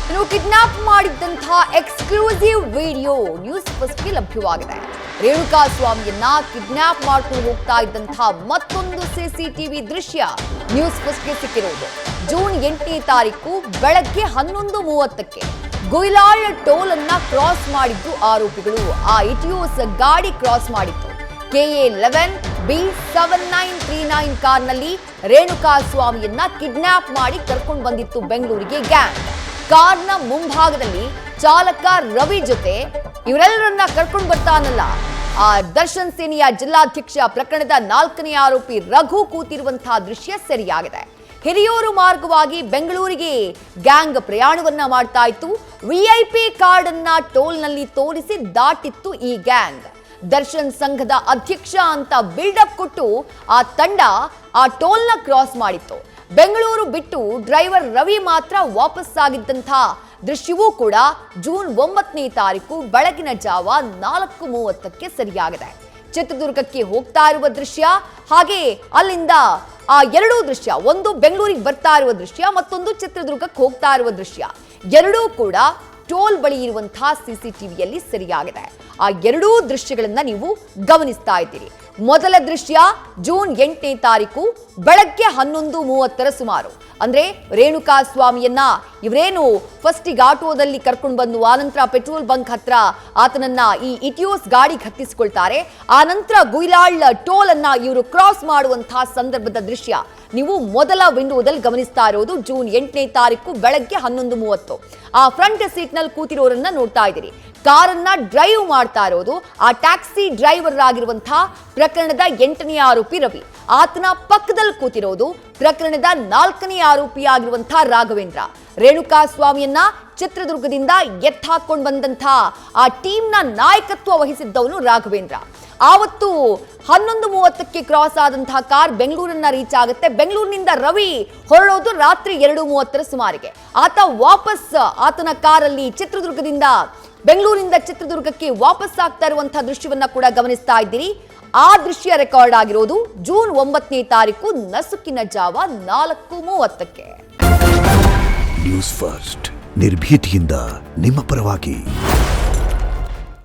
ಇನ್ನು kidnap ಮಾಡಿದ್ದಂತಹ exclusive video news ಫಸ್ಟ್ಗೆ ಲಭ್ಯವಾಗಿದೆ. ರೇಣುಕಾ ಸ್ವಾಮಿಯನ್ನ ಕಿಡ್ನಾಪ್ ಮಾಡ್ಕೊಂಡು ಹೋಗ್ತಾ ಇದ್ದಂತಹ ಮತ್ತೊಂದು ಸಿಸಿಟಿವಿ ದೃಶ್ಯ ನ್ಯೂಸ್ ಫಸ್ಟ್ಗೆ ಸಿಕ್ಕಿರುವುದು. ಜೂನ್ 8ನೇ ತಾರೀಕು ಬೆಳಗ್ಗೆ 11:30ಕ್ಕೆ ಗುಯಿಲಾಳ್ ಟೋಲ್ ಅನ್ನ ಕ್ರಾಸ್ ಮಾಡಿದ್ದು ಆರೋಪಿಗಳು. ಆ ಇಟಿಯೋಸ್ ಗಾಡಿ ಕ್ರಾಸ್ ಮಾಡಿತ್ತು. KA11B7939 ಕಾರ್ನಲ್ಲಿ ರೇಣುಕಾ ಸ್ವಾಮಿಯನ್ನ ಕಿಡ್ನಾಪ್ ಮಾಡಿ ಕರ್ಕೊಂಡು ಬಂದಿತ್ತು ಬೆಂಗಳೂರಿಗೆ ಗ್ಯಾಂಗ್. ಕಾರ್ನ ಮುಂಭಾಗದಲ್ಲಿ ಚಾಲಕ ರವಿ ಜೊತೆ ಇವರೆಲ್ಲರನ್ನ ಕರ್ಕೊಂಡು ಬರ್ತಾನಲ್ಲ ಆ ದರ್ಶನ್ ಸೇನೆಯ ಜಿಲ್ಲಾಧ್ಯಕ್ಷ ಪ್ರಕರಣದ 4ನೇ ಆರೋಪಿ ರಘು ಕೂತಿರುವಂತಹ ದೃಶ್ಯ ಸೆರೆಯಾಗಿದೆ. ಹಿರಿಯೂರು ಮಾರ್ಗವಾಗಿ ಬೆಂಗಳೂರಿಗೆ ಗ್ಯಾಂಗ್ ಪ್ರಯಾಣವನ್ನ ಮಾಡ್ತಾ ಇತ್ತು. VIP ಕಾರ್ಡ್ ಅನ್ನ ಟೋಲ್ನಲ್ಲಿ ತೋರಿಸಿ ದಾಟಿತ್ತು ಈ ಗ್ಯಾಂಗ್. ದರ್ಶನ್ ಸಂಘದ ಅಧ್ಯಕ್ಷ ಅಂತ ಬಿಲ್ಡಪ್ ಕೊಟ್ಟು ಆ ತಂಡ ಆ ಟೋಲ್ನ ಕ್ರಾಸ್ ಮಾಡಿತ್ತು. ಬೆಂಗಳೂರು ಬಿಟ್ಟು ಡ್ರೈವರ್ ರವಿ ಮಾತ್ರ ವಾಪಸ್ ಆಗಿದ್ದಂಥ ದೃಶ್ಯವೂ ಕೂಡ ಜೂನ್ 9ನೇ ತಾರೀಕು ಬೆಳಗಿನ ಜಾವ 4:30ಕ್ಕೆ ಸರಿಯಾಗಿದೆ. ಚಿತ್ರದುರ್ಗಕ್ಕೆ ಹೋಗ್ತಾ ಇರುವ ದೃಶ್ಯ, ಹಾಗೆ ಅಲ್ಲಿಂದ ಆ ಎರಡೂ ದೃಶ್ಯ, ಒಂದು ಬೆಂಗಳೂರಿಗೆ ಬರ್ತಾ ಇರುವ ದೃಶ್ಯ, ಮತ್ತೊಂದು ಚಿತ್ರದುರ್ಗಕ್ಕೆ ಹೋಗ್ತಾ ಇರುವ ದೃಶ್ಯ, ಎರಡೂ ಕೂಡ ಟೋಲ್ ಬಳಿ ಇರುವಂತಹ ಸಿಸಿಟಿವಿಯಲ್ಲಿ ಸರಿಯಾಗಿದೆ. ಆ ಎರಡೂ ದೃಶ್ಯಗಳನ್ನ ನೀವು ಗಮನಿಸ್ತಾ ಇದ್ದೀರಿ. ಮೊದಲ ದೃಶ್ಯ ಜೂನ್ 8ನೇ ತಾರೀಕು ಬೆಳಗ್ಗೆ 11:30 ಸುಮಾರು. ಅಂದ್ರೆ ರೇಣುಕಾ ಸ್ವಾಮಿಯನ್ನ ಇವರೇನು ಫಸ್ಟಿಗೆ ಆಟೋದಲ್ಲಿ ಕರ್ಕೊಂಡು ಬಂದು ಆನಂತರ ಪೆಟ್ರೋಲ್ ಬಂಕ್ ಹತ್ರ ಆತನನ್ನ ಈ ಇಟಿಯೋಸ್ ಗಾಡಿಗೆ ಹತ್ತಿಸ್ಕೊಳ್ತಾರೆ. ಆ ನಂತರ ಗುಯಿಲಾಳ್ ಟೋಲ್ ಅನ್ನ ಇವರು ಕ್ರಾಸ್ ಮಾಡುವಂತಹ ಸಂದರ್ಭದ ದೃಶ್ಯ ನೀವು ಮೊದಲ ವಿಂಡೋದಲ್ಲಿ ಗಮನಿಸ್ತಾ ಇರೋದು. ಜೂನ್ 8ನೇ ತಾರೀಕು ಬೆಳಗ್ಗೆ 11:30 ಆ ಫ್ರಂಟ್ ಸೀಟ್ ನಲ್ಲಿ ಕೂತಿರೋರನ್ನ ನೋಡ್ತಾ ಇದ್ದೀರಿ. ಕಾರನ್ನ ಡ್ರೈವ್ ಮಾಡ್ತಾ ಇರೋದು ಆ ಟ್ಯಾಕ್ಸಿ ಡ್ರೈವರ್ ಆಗಿರುವಂತಹ ಪ್ರಕರಣದ 8ನೇ ಆರೋಪಿ ರವಿ. ಆತನ ಪಕ್ಕದಲ್ಲಿ ಕೂತಿರೋದು ಪ್ರಕರಣದ 4ನೇ ಆರೋಪಿ ಆಗಿರುವಂತಹ ರಾಘವೇಂದ್ರ. ರೇಣುಕಾ ಸ್ವಾಮಿಯನ್ನ ಚಿತ್ರದುರ್ಗದಿಂದ ಎತ್ತಾಕೊಂಡು ಬಂದಂತಹ ಆ ಟೀಮ್ನ ನಾಯಕತ್ವ ವಹಿಸಿದ್ದವನು ರಾಘವೇಂದ್ರ. ಆವತ್ತು 11:30ಕ್ಕೆ ಕ್ರಾಸ್ ಆದಂತಹ ಕಾರ್ ಬೆಂಗಳೂರನ್ನ ರೀಚ್ ಆಗುತ್ತೆ. ಬೆಂಗಳೂರಿನಿಂದ ರವಿ ಹೊರಡೋದು ರಾತ್ರಿ 2:30 ಸುಮಾರಿಗೆ. ಆತ ವಾಪಸ್ ಆತನ ಕಾರಲ್ಲಿ ಬೆಂಗಳೂರಿನಿಂದ ಚಿತ್ರದುರ್ಗಕ್ಕೆ ವಾಪಸ್ ಆಗ್ತಾ ಇರುವಂತಹ ದೃಶ್ಯವನ್ನ ಕೂಡ ಗಮನಿಸ್ತಾ ಇದ್ದೀರಿ. ಆ ದೃಶ್ಯ ರೆಕಾರ್ಡ್ ಆಗಿರೋದು ಜೂನ್ 9ನೇ ತಾರೀಕು ನಸುಕಿನ ಜಾವ 4:30ಕ್ಕೆ. ನ್ಯೂಸ್ ಫಸ್ಟ್ ನಿರ್ಭೀತಿಯಿಂದ ನಿಮ್ಮ ಪರವಾಗಿ.